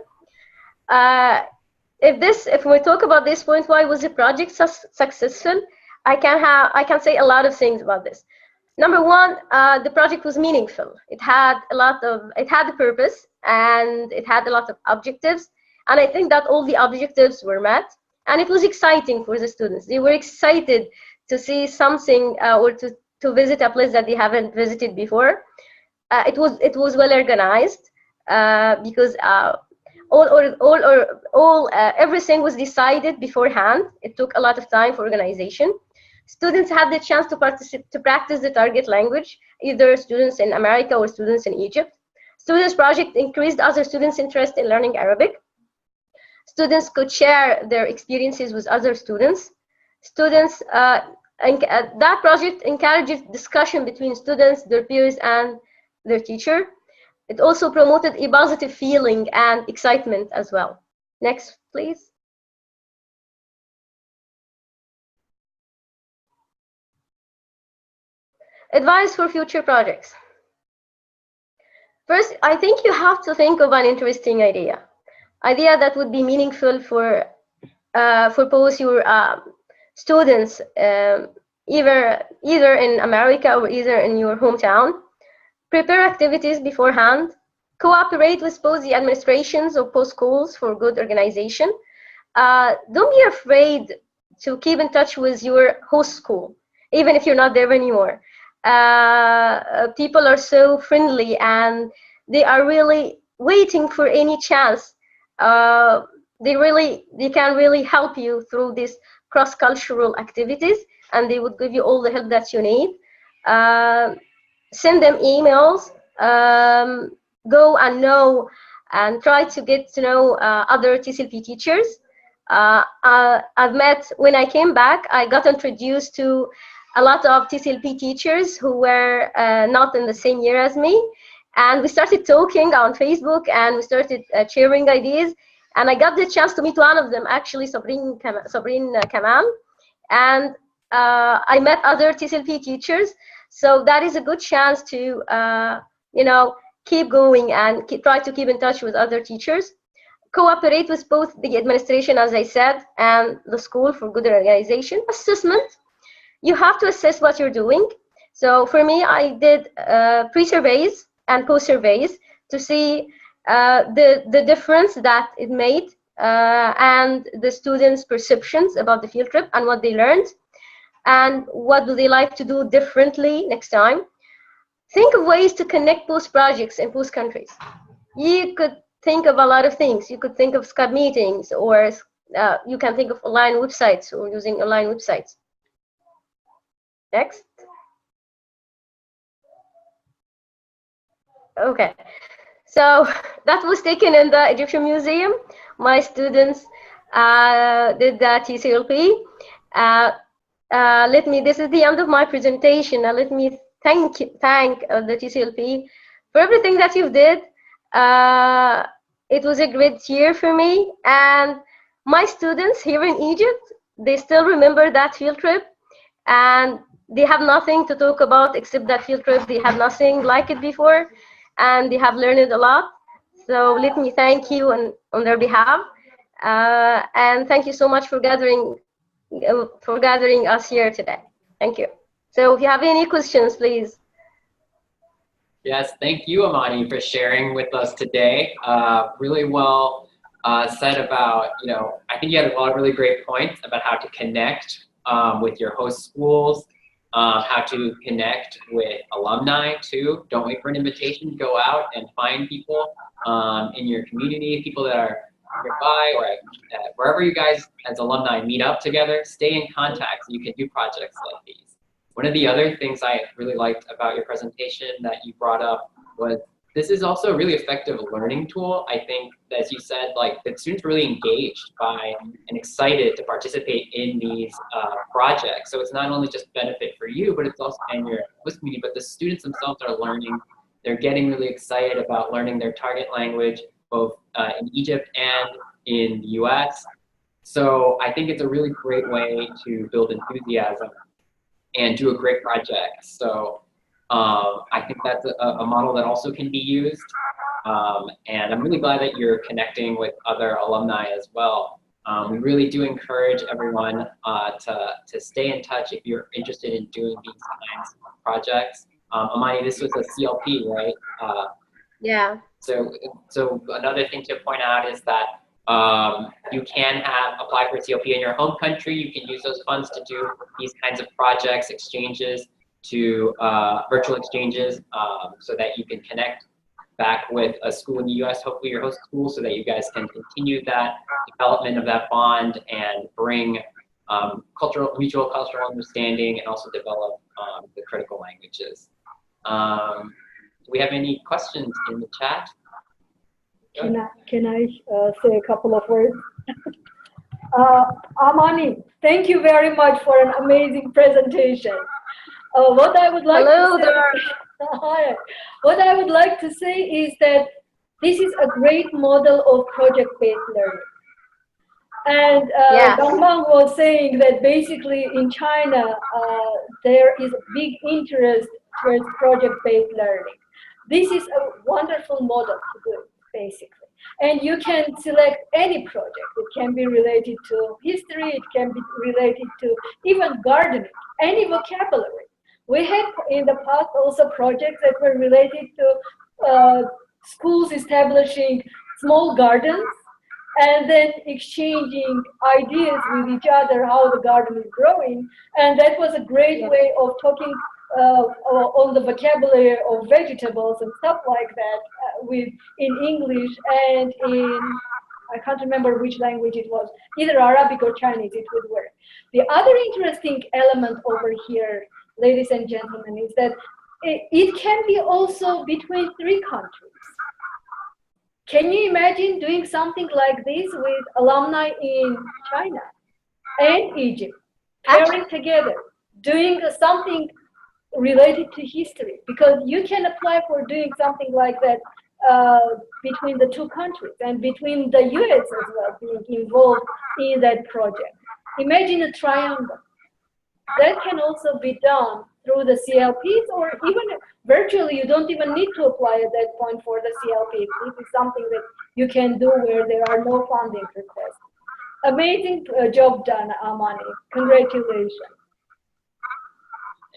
If we talk about this point, why was the project successful? I can say a lot of things about this. Number one, the project was meaningful. It had a purpose, and it had a lot of objectives. And I think that all the objectives were met, and it was exciting for the students. They were excited to see something or to visit a place that they haven't visited before. It was well organized because everything was decided beforehand. It took a lot of time for organization. Students had the chance to practice the target language, either students in America or students in Egypt. Students' project increased other students' interest in learning Arabic. Students could share their experiences with other students. That project encouraged discussion between students, their peers, and their teacher. It also promoted a positive feeling and excitement as well. Next, please. Advice for future projects. First, I think you have to think of an interesting idea that would be meaningful for both your students, either in America or either in your hometown. Prepare activities beforehand. Cooperate with both the administrations of both schools for good organization. Don't be afraid to keep in touch with your host school, even if you're not there anymore. People are so friendly, and they are really waiting for any chance. They can really help you through these cross-cultural activities, and they would give you all the help that you need. Send them emails, go and know and try to get to know other TCLP teachers. I've met, when I came back, I got introduced to a lot of TCLP teachers who were not in the same year as me. And we started talking on Facebook, and we started sharing ideas. And I got the chance to meet one of them, actually, Sabrine Kamal. And I met other TCLP teachers. So that is a good chance to, keep going and try to keep in touch with other teachers. Cooperate with both the administration, as I said, and the school for good organization. Assessment. You have to assess what you're doing. So for me, I did pre-surveys and post-surveys to see the difference that it made and the students' perceptions about the field trip and what they learned and what do they like to do differently next time. Think of ways to connect both projects in both countries. You could think of a lot of things. You could think of Skype meetings, or you can think of online websites or using online websites. Next. Okay, so that was taken in the Egyptian Museum. My students did the TCLP. This is the end of my presentation. Now let me thank the TCLP for everything that you did. It was a great year for me, and my students here in Egypt, they still remember that field trip, and they have nothing to talk about except that field trip. They had nothing like it before, and they have learned a lot. So let me thank you on their behalf, and thank you so much for gathering us here today. Thank you. So if you have any questions, please. Yes, thank you, Amany, for sharing with us today. Really well said about, I think you had a lot of really great points about how to connect with your host schools, how to connect with alumni too. Don't wait for an invitation. Go out and find people in your community, people that are nearby, or wherever you guys as alumni meet up together. Stay in contact so you can do projects like these. One of the other things I really liked about your presentation that you brought up was this is also a really effective learning tool. I think, as you said, like the students are really engaged by and excited to participate in these projects. So it's not only just benefit for you, but it's also in your host community, but the students themselves are learning. They're getting really excited about learning their target language, both in Egypt and in the US. So I think it's a really great way to build enthusiasm and do a great project. So I think that's a model that also can be used. And I'm really glad that you're connecting with other alumni as well. We really do encourage everyone to stay in touch if you're interested in doing these kinds of projects. Amany, this was a CLP, right? Yeah. So another thing to point out is that you can apply for CLP in your home country. You can use those funds to do these kinds of projects, exchanges, to virtual exchanges, so that you can connect back with a school in the US, hopefully your host school, so that you guys can continue that development of that bond and bring mutual cultural understanding, and also develop the critical languages. Do we have any questions in the chat? Can I say a couple of words? Amany, thank you very much for an amazing presentation. What I would like Hello to say, hi. What I would like to say is that this is a great model of project-based learning. And Yes. Zheng Meng was saying that basically in China, there is a big interest towards project-based learning. This is a wonderful model to do it, basically. And you can select any project. It can be related to history, it can be related to even gardening, any vocabulary. We had in the past also projects that were related to schools establishing small gardens and then exchanging ideas with each other how the garden is growing. And that was a great way of talking on the vocabulary of vegetables and stuff like that in English and in, I can't remember which language it was, either Arabic or Chinese, it would work. The other interesting element over here, ladies and gentlemen, is that it can be also between 3 countries. Can you imagine doing something like this with alumni in China and Egypt, pairing together, doing something related to history? Because you can apply for doing something like that between the 2 countries and between the US as well, being involved in that project. Imagine a triangle. That can also be done through the CLPs, or even virtually. You don't even need to apply at that point for the CLP. This is something that you can do where there are no funding requests. Amazing job done, Amany. Congratulations.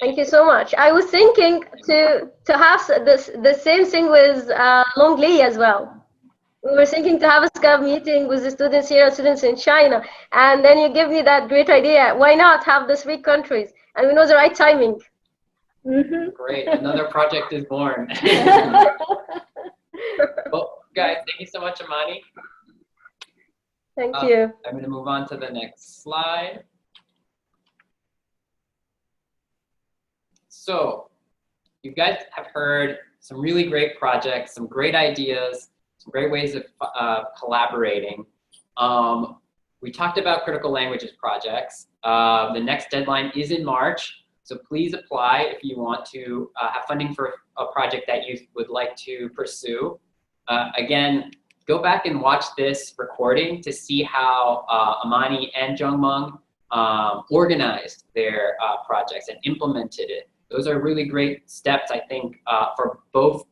Thank you so much. I was thinking to have the same thing with Long Li as well. We were thinking to have a Skype meeting with the students here, students in China, and then you give me that great idea. Why not have the 3 countries? And we know the right timing. Mm-hmm. Great, another project is born. Well, guys, thank you so much, Amany. Thank you. I'm going to move on to the next slide. So, you guys have heard some really great projects, some great ideas, some great ways of collaborating. We talked about critical languages projects. The next deadline is in March, so please apply if you want to have funding for a project that you would like to pursue. Again, go back and watch this recording to see how Amany and Zheng Meng organized their projects and implemented it. Those are really great steps, I think, for both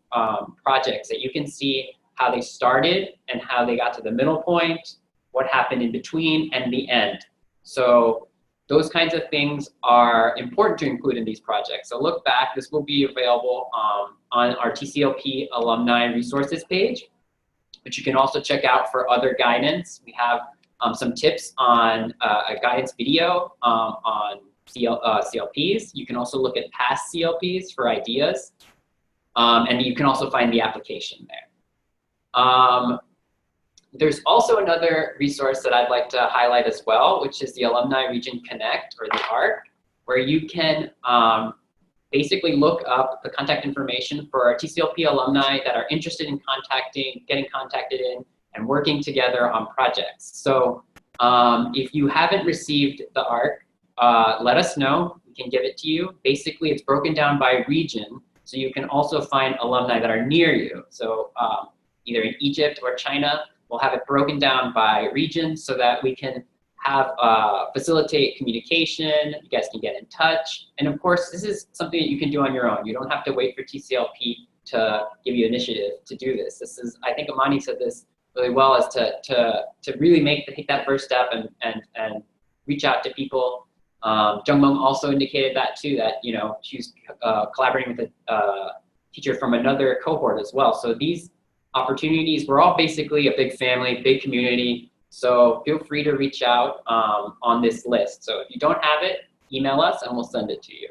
projects, that you can see how they started and how they got to the middle point, what happened in between, and the end. So those kinds of things are important to include in these projects. So look back. This will be available on our TCLP alumni resources page, but you can also check out for other guidance. We have some tips on a guidance video on CLPs. You can also look at past CLPs for ideas, and you can also find the application there. There's also another resource that I'd like to highlight as well, which is the Alumni Region Connect, or the ARC, where you can basically look up the contact information for our TCLP alumni that are interested in getting contacted in, and working together on projects. So if you haven't received the ARC, let us know. We can give it to you. Basically, it's broken down by region, so you can also find alumni that are near you. So either in Egypt or China, we'll have it broken down by region so that we can have facilitate communication. You guys can get in touch. And of course, this is something that you can do on your own. You don't have to wait for TCLP to give you initiative to do this. This is, I think Amany said this really well, is to really take that first step and reach out to people. Zheng Meng also indicated that too, that she's collaborating with a teacher from another cohort as well. So these opportunities, we're all basically a big family, big community. So feel free to reach out on this list. So if you don't have it, email us and we'll send it to you.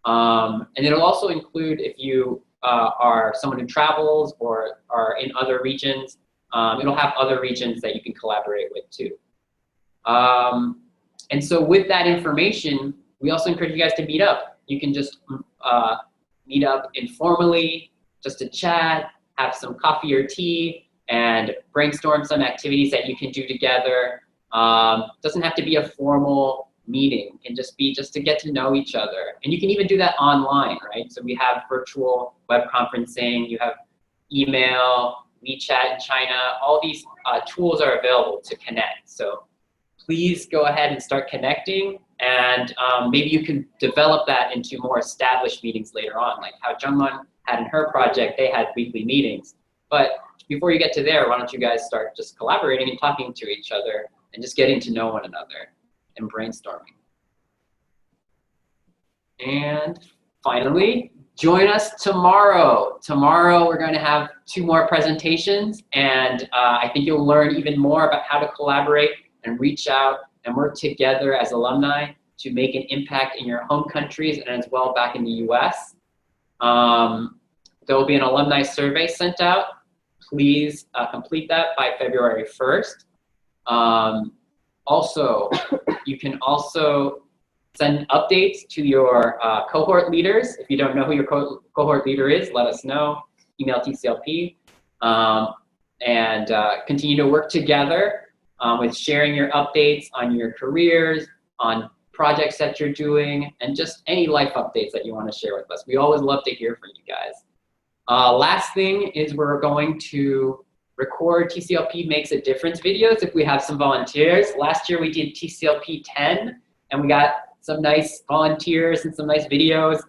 And it'll also include, if you are someone who travels or are in other regions, it'll have other regions that you can collaborate with too. And so with that information, we also encourage you guys to meet up. You can just meet up informally, just to chat, have some coffee or tea, and brainstorm some activities that you can do together. Doesn't have to be a formal meeting. It can just be to get to know each other. And you can even do that online, right? So we have virtual web conferencing, you have email, WeChat in China, all these tools are available to connect. So please go ahead and start connecting, and maybe you can develop that into more established meetings later on, like how Zheng Meng had in her project. They had weekly meetings. But before you get to there, why don't you guys start just collaborating and talking to each other and just getting to know one another and brainstorming. And finally, join us tomorrow. Tomorrow we're going to have 2 more presentations, and I think you'll learn even more about how to collaborate and reach out and work together as alumni to make an impact in your home countries and as well back in the US. There will be an alumni survey sent out. Please complete that by February 1st. Also, you can also send updates to your cohort leaders. If you don't know who your cohort leader is, let us know. Email TCLP. And continue to work together with sharing your updates on your careers, on projects that you're doing, and just any life updates that you want to share with us. We always love to hear from you guys. Last thing is we're going to record TCLP Makes a Difference videos if we have some volunteers. Last year we did TCLP 10, and we got some nice volunteers and some nice videos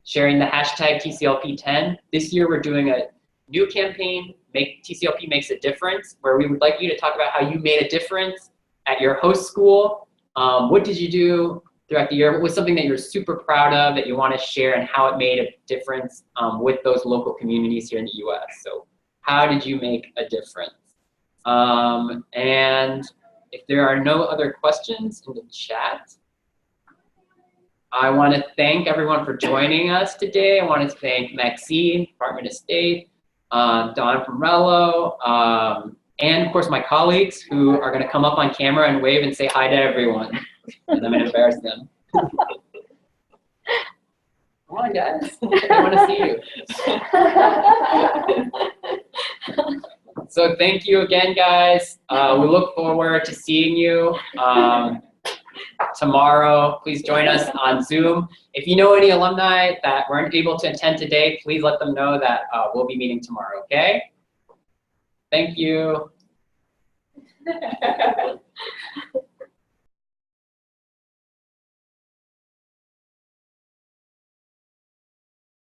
sharing the hashtag TCLP 10. This year we're doing a new campaign, TCLP Makes a Difference, where we would like you to talk about how you made a difference at your host school. What did you do throughout the year? What was something that you're super proud of that you want to share, and how it made a difference with those local communities here in the US? So how did you make a difference? And if there are no other questions in the chat, I want to thank everyone for joining us today. I want to thank Maxine, Department of State, Don from Rello, and of course my colleagues who are going to come up on camera and wave and say hi to everyone. And I'm going to embarrass them. Come on, guys. I want to see you. So thank you again, guys. We look forward to seeing you tomorrow. Please join us on Zoom. If you know any alumni that weren't able to attend today, please let them know that we'll be meeting tomorrow, okay? Thank you.